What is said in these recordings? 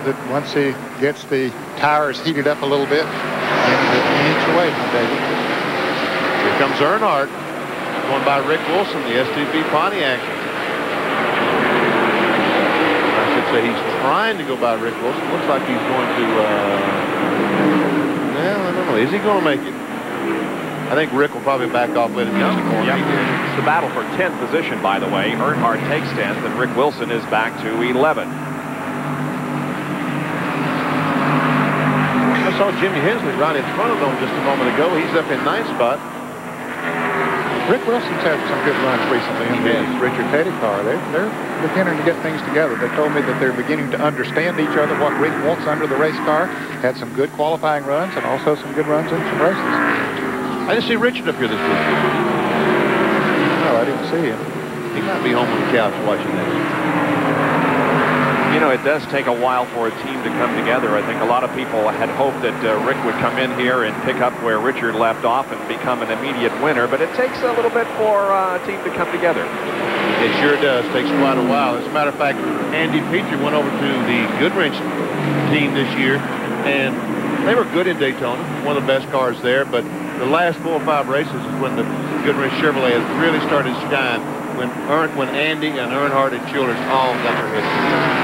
that once he gets the tires heated up a little bit, an inch away from David. Here comes Earnhardt, going by Rick Wilson, the STB Pontiac. I should say he's trying to go by Rick Wilson. Looks like he's going to, well, I don't know. Is he going to make it? I think Rick will probably back off, let him use the corner. Yep. It's the battle for 10th position, by the way. Earnhardt takes 10th, and Rick Wilson is back to 11. I saw Jimmy Hensley right in front of them just a moment ago. He's up in 9th spot. Rick Wilson's had some good runs recently in the Richard Petty car. They're beginning to get things together. They told me that they're beginning to understand each other, what Rick wants under the race car. Had some good qualifying runs and also some good runs in some races. I didn't see Richard up here this week. No, I didn't see him. He might be home on the couch watching this. You know, it does take a while for a team to come together. I think a lot of people had hoped that Rick would come in here and pick up where Richard left off and become an immediate winner, but it takes a little bit for a team to come together. It sure does. Takes quite a while. As a matter of fact, Andy Petrie went over to the Goodwrench team this year, and they were good in Daytona, one of the best cars there, but the last 4 or 5 races is when the Goodwrench Chevrolet has really started to shine, when Andy and Earnhardt and Childers all got their heads together.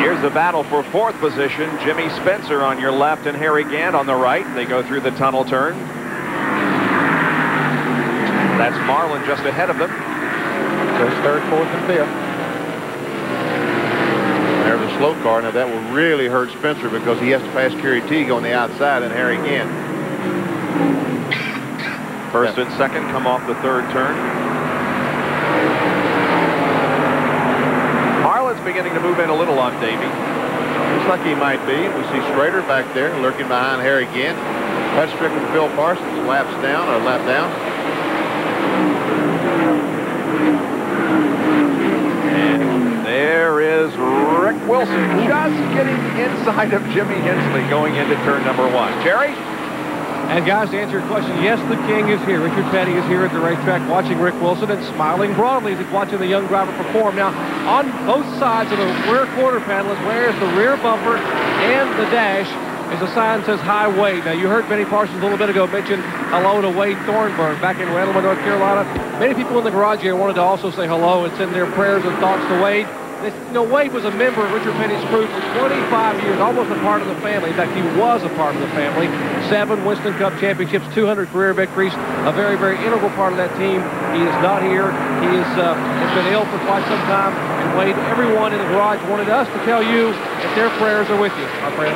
Here's the battle for 4th position. Jimmy Spencer on your left and Harry Gant on the right. They go through the tunnel turn. That's Marlin just ahead of them. Just 3rd, 4th, and 5th. There's a slow car. Now that will really hurt Spencer because he has to pass Kerry Teague on the outside and Harry Gant. First and second come off the 3rd turn. Marlin's beginning to move in a little on Davey. Looks like he might be. We see Schrader back there lurking behind Harry Gant. That's Strickland, Phil Parsons, lap down. And there is Rick Wilson just getting inside of Jimmy Hensley going into turn number 1. Jerry? And guys, to answer your question, yes, the king is here. Richard Petty is here at the racetrack watching Rick Wilson and smiling broadly as he's watching the young driver perform. Now, on both sides of the rear quarter panel is where is the rear bumper and the dash is a sign that says High Wade. Now, you heard Benny Parsons a little bit ago mention hello to Wade Thornburg back in Randleman, North Carolina. Many people in the garage here wanted to also say hello and send their prayers and thoughts to Wade. You know, Wade was a member of Richard Petty's crew for 25 years, almost a part of the family. In fact, he was a part of the family. 7 Winston Cup championships, 200 career victories, a very, very integral part of that team. He is not here. He has been ill for quite some time. And Wade, everyone in the garage wanted us to tell you that their prayers are with you, my friend.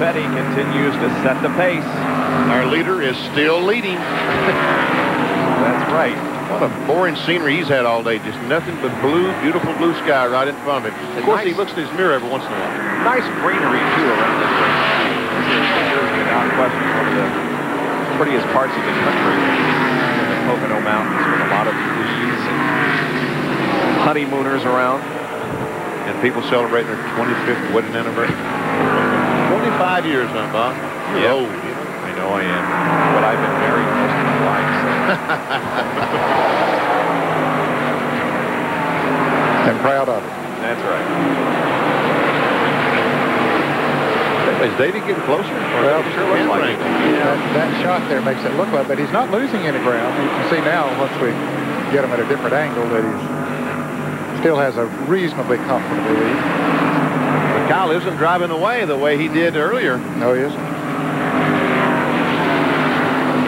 Petty continues to set the pace. Our leader is still leading. That's right. What a boring scenery he's had all day. Just nothing but blue, beautiful blue sky right in front of him. Of course, he looks in his mirror every once in a while. Nice greenery, too, around this race. This is without question one of the prettiest parts of the country in the Pocono Mountains with a lot of leaves and honeymooners around. And people celebrating their 25th wedding anniversary. 25 years now, Bob. You're old. I know I am. But I've been married most of my life. So. And proud of it. That's right. Is Davey getting closer? Well, sure looks like it. That shot there makes it look like, but he's not losing any ground. You can see now, once we get him at a different angle, that he still has a reasonably comfortable lead. But Kyle isn't driving away the way he did earlier. No, he isn't.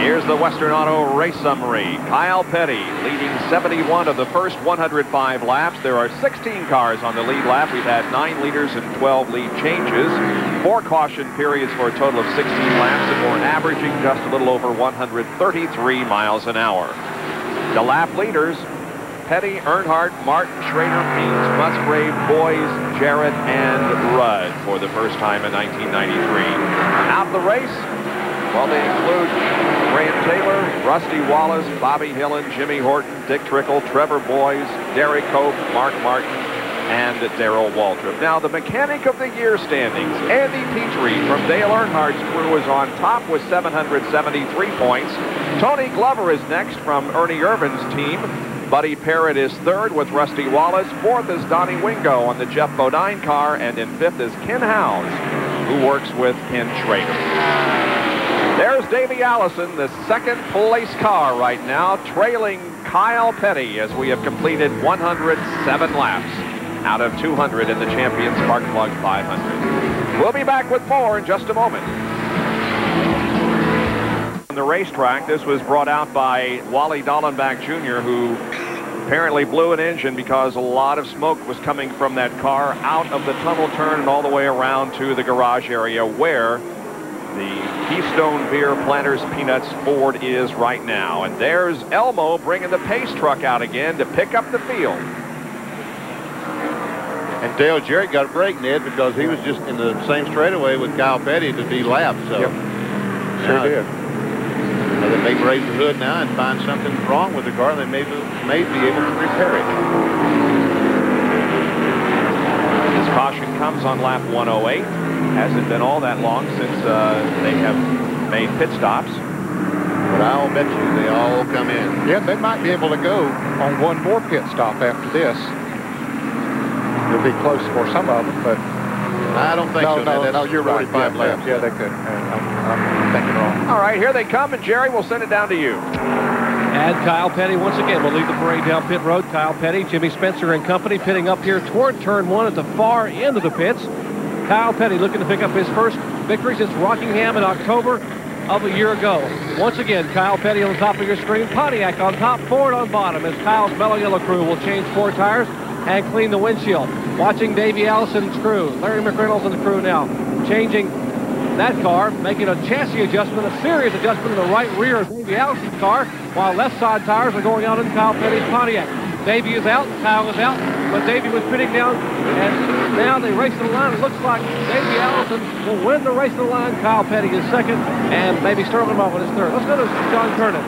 Here's the Western Auto race summary. Kyle Petty leading 71 of the first 105 laps. There are 16 cars on the lead lap. We've had 9 leaders and 12 lead changes. 4 caution periods for a total of 16 laps, and we're averaging just a little over 133 miles an hour. The lap leaders: Petty, Earnhardt, Martin, Schrader, Means, Musgrave, Boys, Jarrett, and Rudd for the first time in 1993. Out of the race, well, they include Graham Taylor, Rusty Wallace, Bobby Hillen, Jimmy Horton, Dick Trickle, Trevor Boys, Derek Cope, Mark Martin, and Darrell Waltrip. Now, the Mechanic of the Year standings, Andy Petrie from Dale Earnhardt's crew is on top with 773 points. Tony Glover is next from Ernie Irvin's team. Buddy Parrott is third with Rusty Wallace. Fourth is Donnie Wingo on the Jeff Bodine car. And in fifth is Ken Howes, who works with Ken Schrader. There's Davey Allison, the second place car right now, trailing Kyle Petty as we have completed 107 laps out of 200 in the Champions Spark Plug 500. We'll be back with more in just a moment. On the racetrack, this was brought out by Wally Dallenbach Jr., who apparently blew an engine because a lot of smoke was coming from that car out of the tunnel turn and all the way around to the garage area where the Keystone Beer Planters Peanuts Ford is right now. And there's Elmo bringing the pace truck out again to pick up the field. And Dale Jarrett got a break, Ned, because he was just in the same straightaway with Kyle Petty to be lapped. So Yep. Sure did. They may raise the hood now and find something wrong with the car. They may be able to repair it. This caution comes on lap 108. Hasn't been all that long since they have made pit stops. But I'll bet you they all come in. Yeah, they might be able to go on one more pit stop after this. It'll be close for some of them, but I don't think so. No, you're right. 45 laps. Yeah, they could. I'm thinking wrong. All right, here they come, and Jerry will send it down to you. And Kyle Petty once again will lead the parade down pit road. Kyle Petty, Jimmy Spencer and company pitting up here toward turn one at the far end of the pits. Kyle Petty looking to pick up his first victory since Rockingham in October of a year ago. Once again, Kyle Petty on the top of your screen. Pontiac on top, Ford on bottom as Kyle's Mellow Yellow crew will change 4 tires and clean the windshield. Watching Davey Allison's crew, Larry McReynolds and the crew now changing that car, making a chassis adjustment, a serious adjustment in the right rear of Davey Allison's car, while left side tires are going out in Kyle Petty's Pontiac. Davey is out, Kyle is out, but Davey was pitting down, and now they race to the line. It looks like Davey Allison will win the race to the line. Kyle Petty is second, and maybe Sterling Mullin is third. Let's go to John Kernan.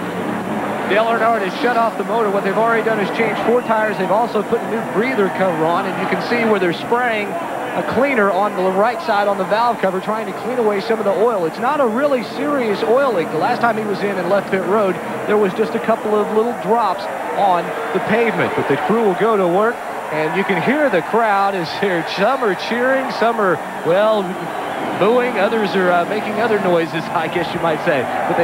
Dale Earnhardt has shut off the motor. What they've already done is change 4 tires. They've also put a new breather cover on, and you can see where they're spraying a cleaner on the right side on the valve cover, trying to clean away some of the oil. It's not a really serious oil leak. The last time he was in and left pit road, there was just a couple of little drops on the pavement. But the crew will go to work, and you can hear the crowd as they're, some are cheering, some are, well, booing, others are making other noises, I guess you might say. But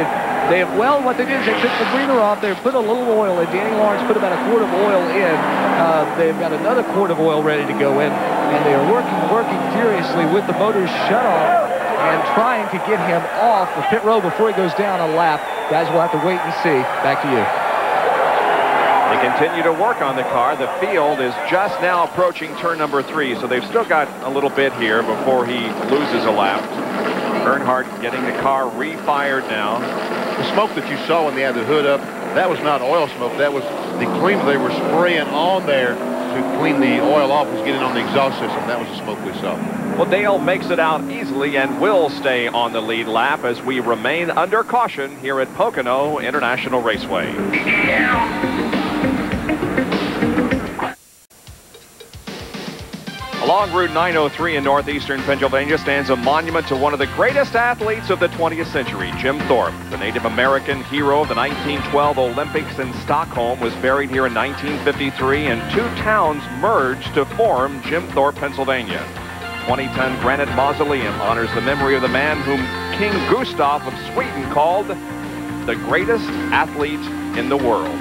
well, what they did is they took the breather off, they put a little oil in. Danny Lawrence put about a quart of oil in. They've got another quart of oil ready to go in, and they are working furiously with the motors shut off and trying to get him off the pit road before he goes down a lap. Guys, we'll have to wait and see. Back to you. They continue to work on the car. The field is just now approaching turn number 3, so they've still got a little bit here before he loses a lap. Earnhardt getting the car refired now. The smoke that you saw when they had the hood up, that was not oil smoke. That was the cleaner they were spraying on there to clean the oil off, was getting on the exhaust system. That was the smoke we saw. Well, Dale makes it out easily and will stay on the lead lap as we remain under caution here at Pocono International Raceway. Along Route 903 in northeastern Pennsylvania stands a monument to one of the greatest athletes of the 20th century, Jim Thorpe. The Native American hero of the 1912 Olympics in Stockholm was buried here in 1953, and 2 towns merged to form Jim Thorpe, Pennsylvania. 20-ton granite mausoleum honors the memory of the man whom King Gustav of Sweden called the greatest athlete in the world.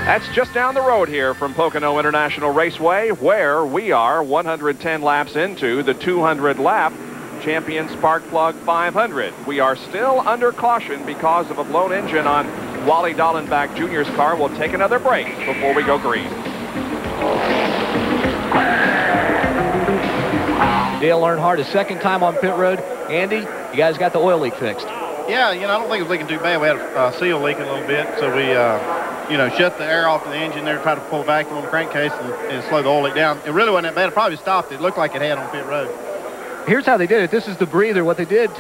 That's just down the road here from Pocono International Raceway, where we are 110 laps into the 200-lap Champion Spark Plug 500. We are still under caution because of a blown engine on Wally Dallenbach Jr.'s car. We'll take another break before we go green. Dale Earnhardt, his second time on pit road. Andy, you guys got the oil leak fixed? Yeah, I don't think it was leaking too bad. We had a seal leaking a little bit, so we, shut the air off of the engine there, tried to pull vacuum on the crankcase and slow the oil leak down. It really wasn't that bad. It probably stopped. It looked like it had on pit road. Here's how they did it. This is the breather. What they did to